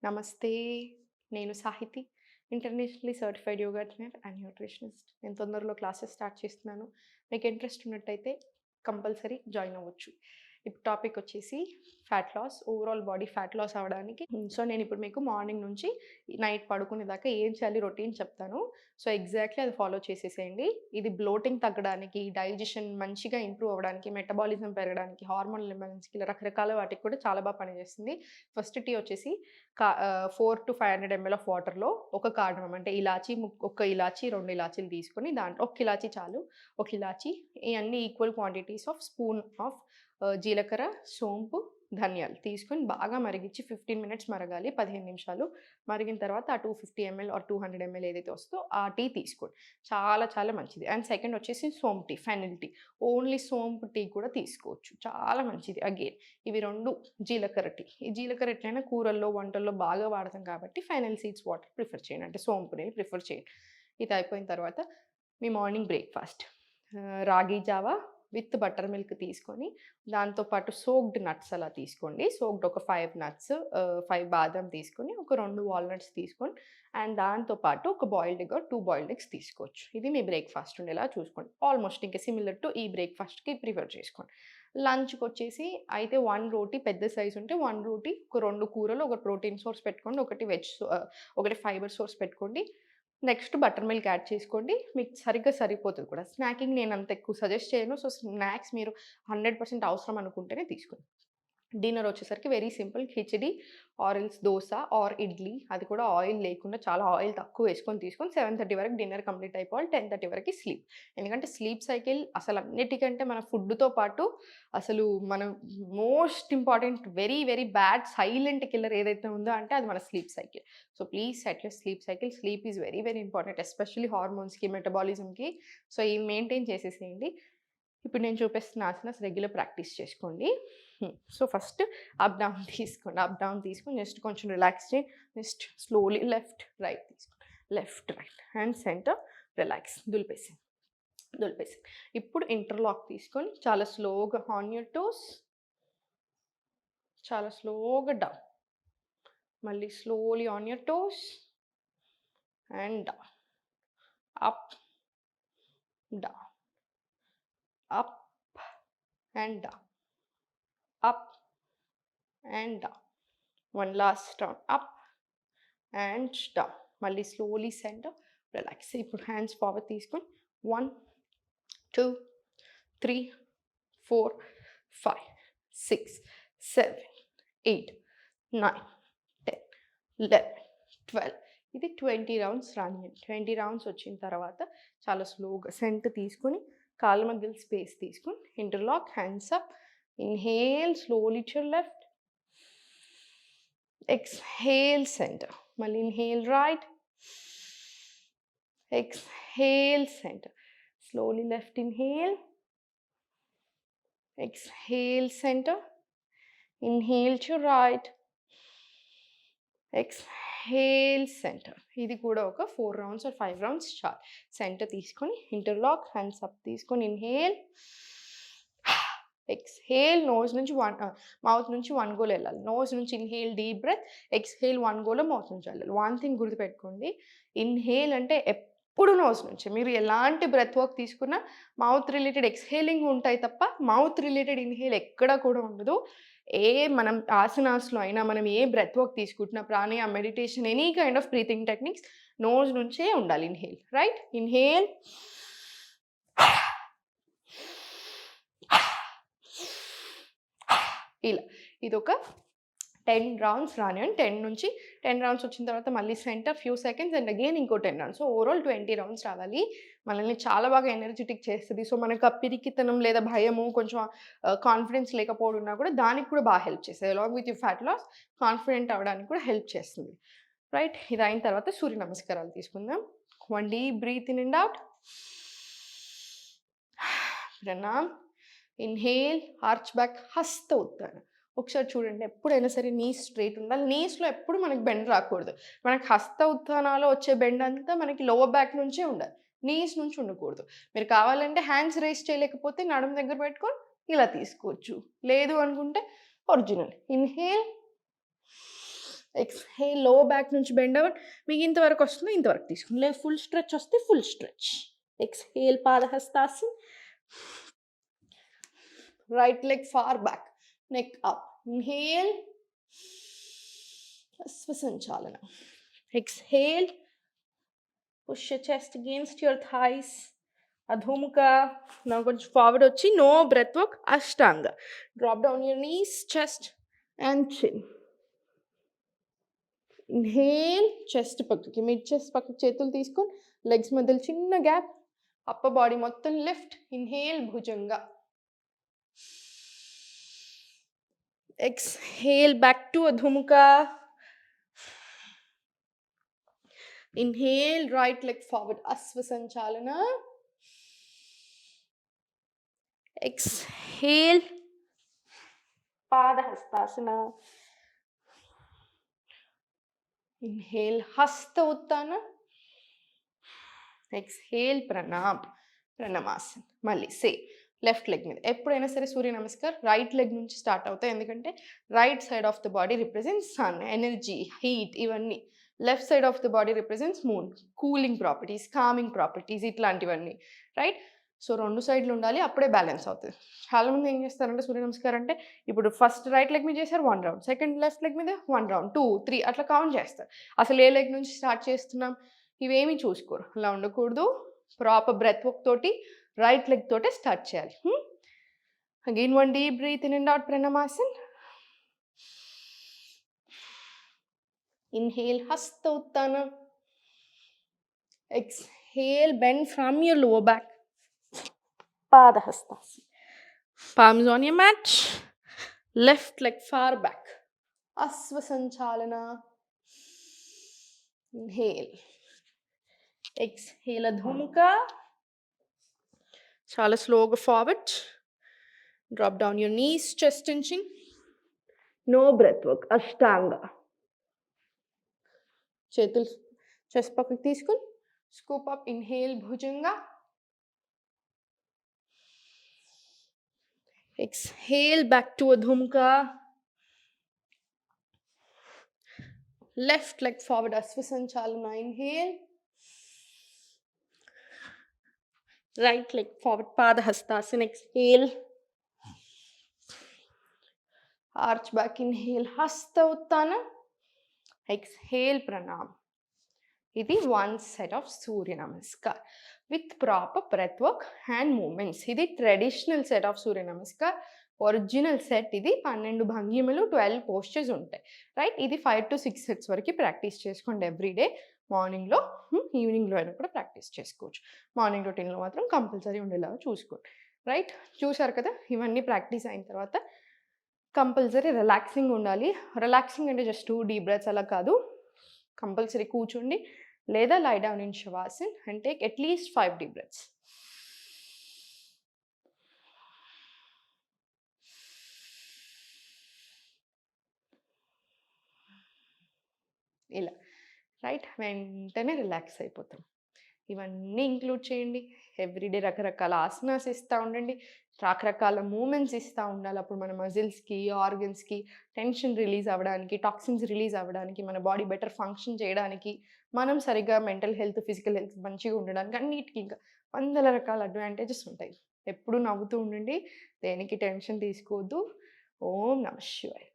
నమస్తే. నేను Sahiti. Internationally certified yoga trainer and nutritionist. నేను తొందరలో క్లాసెస్ స్టార్ట్ చేస్తున్నాను. మీకు ఇంట్రెస్ట్ ఉన్నట్టయితే కంపల్సరీ జాయిన్ అవ్వచ్చు. ఇప్పుడు టాపిక్ వచ్చేసి fat loss. Overall body fat loss అవ్వడానికి సో, నేనిప్పుడు మీకు మార్నింగ్ నుంచి నైట్ పడుకునేదాకా ఏం చేయాలి రొటీన్ చెప్తాను. సో, ఎగ్జాక్ట్‌లీ అది ఫాలో చేసేసేయండి. ఇది బ్లోటింగ్ తగ్గడానికి, డైజెషన్ మంచిగా ఇంప్రూవ్ అవ్వడానికి, మెటబాలిజం పెరగడానికి, హార్మోనల్ ఇంబాలెన్స్‌కి ఇలా రకరకాల వాటికి కూడా చాలా పనిచేస్తుంది. ఫస్ట్ టీ వచ్చేసి 400-500 ఎంఎల్ ఆఫ్ వాటర్‌లో ఒక కార్డమమ్ అంటే ఒక ఇలాచీ, 2 ఇలాచీలు తీసుకొని దాంట్లో ఒక ఇలాచీ చాలు. ఒక ఇలాచీ ఇయన్నీ equal quantities half spoon of జీలకర్ర, సోంపు, ధనియాలు తీసుకొని బాగా మరిగించి 15 మినిట్స్ మరగాలి. 15 నిమిషాలు. మరిగిన తర్వాత ఆ 250 ఎంఎల్ ఆర్ 200 ఎంఎల్ ఏదైతే వస్తదో ఆ టీ తీసుకోండి. చాలా చాలా మంచిది. అండ్ సెకండ్ వచ్చేసి సోంపు టీ, ఫెనిల్ టీ. ఓన్లీ సోంపు టీ కూడా తీసుకోవచ్చు. చాలా మంచిది. అగైన్ ఇవి 2 జీలకర్ర టీ. ఈ జీలకర్ర ఎట్లైనా కూరల్లో, వంటల్లో బాగా వాడతాం కాబట్టి ఫెనల్ సీడ్స్ వాటర్ ప్రిఫర్ చేయండి. అంటే సోంపు నీళ్ళు ప్రిఫర్ చేయండి. ఇది అయిపోయిన తర్వాత మీ మార్నింగ్ బ్రేక్‌ఫాస్ట్ రాగి జావా విత్ బటర్ మిల్క్ తీసుకొని, దాంతో పాటు సోక్డ్ నట్స్ అలా తీసుకోండి. సోక్డ్ ఒక 5 నట్స్ 5 బాదాం తీసుకొని, ఒక 2 వాల్‌నట్స్ తీసుకొని, అండ్ దాంతో పాటు ఒక boiled egg or 2 boiled eggs తీసుకోవచ్చు. ఇది మీ బ్రేక్‌ఫాస్ట్ ఉండేలా చూసుకోండి. ఆల్మోస్ట్ ఇంక సిమిలర్ టు ఈ బ్రేక్‌ఫాస్ట్‌కి ప్రిఫర్ చేసుకోండి. లంచ్‌కొచ్చేసి అయితే 1 రోటీ పెద్ద సైజ్ ఉంటే 1 రోటీ, ఒక 2 కూరలు, ఒక ప్రోటీన్ సోర్స్ పెట్టుకోండి. ఒకటి ఫైబర్ సోర్స్ పెట్టుకోండి. నెక్స్ట్ బటర్ మిల్క్ యాడ్ చేసుకోండి. మీకు సరిగ్గా సరిపోతది కూడా. స్నాకింగ్ నేనంత ఎక్కువ సజెస్ట్ చేయను. సో, స్నాక్స్ మీరు 100% అవసరం అనుకుంటేనే తీసుకోండి. డిన్నర్ వచ్చేసరికి very simple khichdi or else dosa or idli. అది కూడా ఆయిల్ లేకుండా చాలా ఆయిల్ తక్కువ వేసుకొని తీసుకొని 7:30 వరకు డిన్నర్ కంప్లీట్ అయిపోవాలి. 10:30 వరకి స్లీప్. ఎందుకంటే స్లీప్ సైకిల్ అసలు అన్నిటికంటే మన ఫుడ్‌తో పాటు అసలు మనం most important very very bad silent killer ఏదైతే ఉందో అంటే అది మన sleep cycle. So, please set your sleep cycle. Sleep is very very important especially హార్మోన్స్‌కి, మెటబాలిజంకి. సో, ఇవి మెయింటైన్ చేసేసేయండి. ఇప్పుడు నేను చూపిస్తున్న ఆసనాస్ రెగ్యులర్ ప్రాక్టీస్ చేసుకోండి. సో, ఫస్ట్ అప్ డౌన్ తీసుకోండి. అప్ డౌన్ తీసుకొని జస్ట్ కొంచెం రిలాక్స్ చేయండి. జస్ట్ స్లోలీ లెఫ్ట్, రైట్ తీసుకోండి. Left, right and centre relax. దులిపేసేయండి. దులిపేసేయండి. ఇప్పుడు ఇంటర్లాక్ తీసుకొని చాలా స్లోగా ఆన్ యూర్ టోస్, చాలా స్లోగా డౌన్. మళ్ళీ slowly on your toes and down. Up, down, up and down, up and down. One last round, up and down. Malli slowly center, relax. Put hands forward తీసుకొని 1, 2, 3, 4, 5, 6, 7, 8, 9, 10, 11, 12. ఇది 20 rounds రానియండి. 20 rounds వచ్చిన తర్వాత చాలా స్లోగా centre తీసుకొని కాళ్ళ మధ్యలో స్పేస్ తీసుకొని interlock, hands up, inhale slowly to left, exhale centre, మళ్ళీ inhale right, exhale centre, slowly left inhale, exhale centre, inhale to right, exhale centre. ఇది కూడా ఒక 4 రౌండ్స్ ఆర్ 5 రౌండ్స్ చాలు. సెంటర్ తీసుకొని ఇంటర్లాక్, హ్యాండ్స్ అప్ తీసుకొని inhale, exhale mouth నుంచి 1 గోలో వెళ్ళాలి. నోస్ నుంచి ఇన్హేల్ డీప్ బ్రెత్, ఎక్స్‌హేల్ 1 గోలో మౌత్ నుంచి వెళ్ళాలి. వన్ థింగ్ గుర్తుపెట్టుకోండి, ఇన్హేల్ అంటే ఎప్పుడు నోస్ నుంచి. మీరు ఎలాంటి బ్రెత్ వర్క్ తీసుకున్నా మౌత్ రిలేటెడ్ ఎక్స్‌హేలింగ్ ఉంటాయి తప్ప మౌత్ రిలేటెడ్ ఇన్హేల్ ఎక్కడా కూడా ఉండదు. మనం ఆసనాస్‌లో అయినా మనం ఏ బ్రెత్ వర్క్ తీసుకుంటున్నా pranayama, meditation, any kind of breathing techniques nose నుంచే ఉండాలి ఇన్హేల్. రైట్? ఇన్హేల్, ఇలా ఇదొక 10 రౌండ్స్ రానివ్వండి. 10 రౌండ్స్ వచ్చిన తర్వాత మళ్ళీ centre few seconds and again ఇంకో 10 రౌండ్స్. సో, ఓవరాల్ 20 రౌండ్స్ రావాలి. మనల్ని చాలా బాగా ఎనర్జిటిక్ చేస్తది. సో, మనకు ఆ పిరికితనం లేదా భయము, కొంచెం కాన్ఫిడెన్స్ లేకపోవడం ఉన్నా కూడా దానికి కూడా బాగా హెల్ప్ చేస్తది. Along with your fat loss confident అవ్వడానికి కూడా హెల్ప్ చేస్తుంది. రైట్? ఇది అయిన తర్వాత సూర్య నమస్కారాలు తీసుకుందాం. 1 deep breath in and out. ప్రణామ్. ఇన్హేల్, ఆర్చ్ బ్యాక్, హస్త ఉత్తాన. ఒకసారి చూడండి, ఎప్పుడైనా సరే నీస్ స్ట్రెయిట్ ఉండాలి. నీస్‌లో ఎప్పుడు మనకి బెండ్ రాకూడదు. మనకి హస్త ఉత్థానాలో వచ్చే బెండ్ అంతా మనకి లోవర్ బ్యాక్ నుంచే ఉండాలి. నీస్ నుంచి ఉండకూడదు. మీరు కావాలంటే హ్యాండ్స్ రైజ్ చేయలేకపోతే నడుము దగ్గర పెట్టుకొని ఇలా తీసుకోవచ్చు. లేదు అనుకుంటే ఒరిజినల్. ఇన్హేల్, ఎక్స్హేల్ లో బ్యాక్ నుంచి బెండ్ అవ్వండి. మీకు ఇంతవరకు వస్తుందో ఇంతవరకు తీసుకోండి, లేదు ఫుల్ స్ట్రెచ్ వస్తే ఫుల్ స్ట్రెచ్. ఎక్స్హేల్ పాదహస్తాసన్. Right leg far back, neck up. Inhale శ్వాసంచాలన. Exhale push your chest against your thighs. అధోముఖ. నా కొంచెం ఫార్వర్డ్ వచ్చి నో బ్రెత్ వర్క్, అష్టాంగ. Drop down your knees, chest and chin. Inhale chest పక్కకి, mid chest పక్కకి చేతులు తీసుకొని లెగ్స్ మధ్యలో చిన్న గ్యాప్, అప్పర్ బాడీ మొత్తం లిఫ్ట్. ఇన్హేల్ భుజంగ. ఎక్స్హేల్ బ్యాక్ టు అధోముఖ. Inhale, right leg forward, Asvasanchalana. Exhale, Padahastasana. Inhale, Hasta Uttana. Exhale, Pranam, Pranamasana. Malli, say, left leg మీద ఎప్పుడైనా సరే సూర్య నమస్కార్ రైట్ లెగ్ నుంచి స్టార్ట్ అవుతాయి, ఎందుకంటే right side of the body represents sun, energy, heat, ఇవన్నీ. Left side of the body represents moon, cooling properties, calming properties, ఇట్లాంటివన్నీ. Right? So రెండు సైడ్లు ఉండాలి, అప్పుడే బ్యాలెన్స్ అవుతుంది. చాలామంది ఏం చేస్తారంటే సూర్య నమస్కారం అంటే ఇప్పుడు ఫస్ట్ రైట్ లెగ్ మీద చేశారు 1 రౌండ్, సెకండ్ లెఫ్ట్ లెగ్ మీద 1 రౌండ్, 2, 3 అట్లా కౌంట్ చేస్తారు. అసలు ఏ లెగ్ నుంచి స్టార్ట్ చేస్తున్నాం ఇవేమీ చూసుకోరు. అలా ఉండకూడదు. ప్రాపర్ బ్రెత్ వర్క్ తోటి రైట్ లెగ్ తోటే స్టార్ట్ చేయాలి. Again 1 deep breath in and out, ప్రణమాసన్. Inhale, Hasta Uttana. Exhale, bend from your lower back. Padahastasana. Palms on your mat. Left leg far back. Asvasanchalana. Inhale. Exhale, Adhomukha. Chala sloga forward. Drop down your knees, chest inching. No breath work. Ashtanga. చేతులు chest పక్కకి తీసుకుని scoop up. Inhale భుజంగా. Exhale back to అధోముఖ. Left leg forward, అశ్వసంచాలన. Inhale. Right leg forward, పాదహస్తాసన. Exhale. Arch back. Inhale, హస్త ఉత్తాన. Exhale, Pranam. ఇది 1 set of Surya Namaskar with proper breath work hand movements. ఇది traditional set of Surya Namaskar. Original set ఇది 12 భంగిమలు, 12 పోస్చర్స్ ఉంటాయి. రైట్? ఇది 5 to 6 సెట్స్ వరకు ప్రాక్టీస్ చేసుకోండి ఎవ్రీడే. మార్నింగ్లో, ఈవినింగ్లో అయినా కూడా ప్రాక్టీస్ చేసుకోవచ్చు. మార్నింగ్ రొటీన్లో మాత్రం కంపల్సరీ ఉండేలాగా చూసుకోండి. రైట్? చూసారు కదా, ఇవన్నీ ప్రాక్టీస్ అయిన తర్వాత కంపల్సరీ రిలాక్సింగ్ ఉండాలి. రిలాక్సింగ్ అంటే జస్ట్ 2 డీప్ బ్రెత్స్ అలా కాదు. కంపల్సరీ కూర్చోండి లేదా lie down in Shavasan and take at least 5 deep breaths. ఇలా రైట్? వెంటనే రిలాక్స్ అయిపోతాం. ఇవన్నీ ఇంక్లూడ్ చేయండి. ఎవ్రీడే రకరకాల ఆసనాస్ ఇస్తూ ఉండండి, రకరకాల మూమెంట్స్ ఇస్తూ ఉండాలి. అప్పుడు మన మజిల్స్కి, ఆర్గన్స్కి టెన్షన్ రిలీజ్ అవ్వడానికి, టాక్సిన్స్ రిలీజ్ అవ్వడానికి, మన బాడీ బెటర్ ఫంక్షన్ చేయడానికి, మనం సరిగ్గా మెంటల్ హెల్త్, ఫిజికల్ హెల్త్ మంచిగా ఉండడానికి, అన్నిటికీ ఇంకా 100 రకాల అడ్వాంటేజెస్ ఉంటాయి. ఎప్పుడు నవ్వుతూ ఉండండి, దేనికి టెన్షన్ తీసుకోవద్దు. ఓం నమః శివాయ.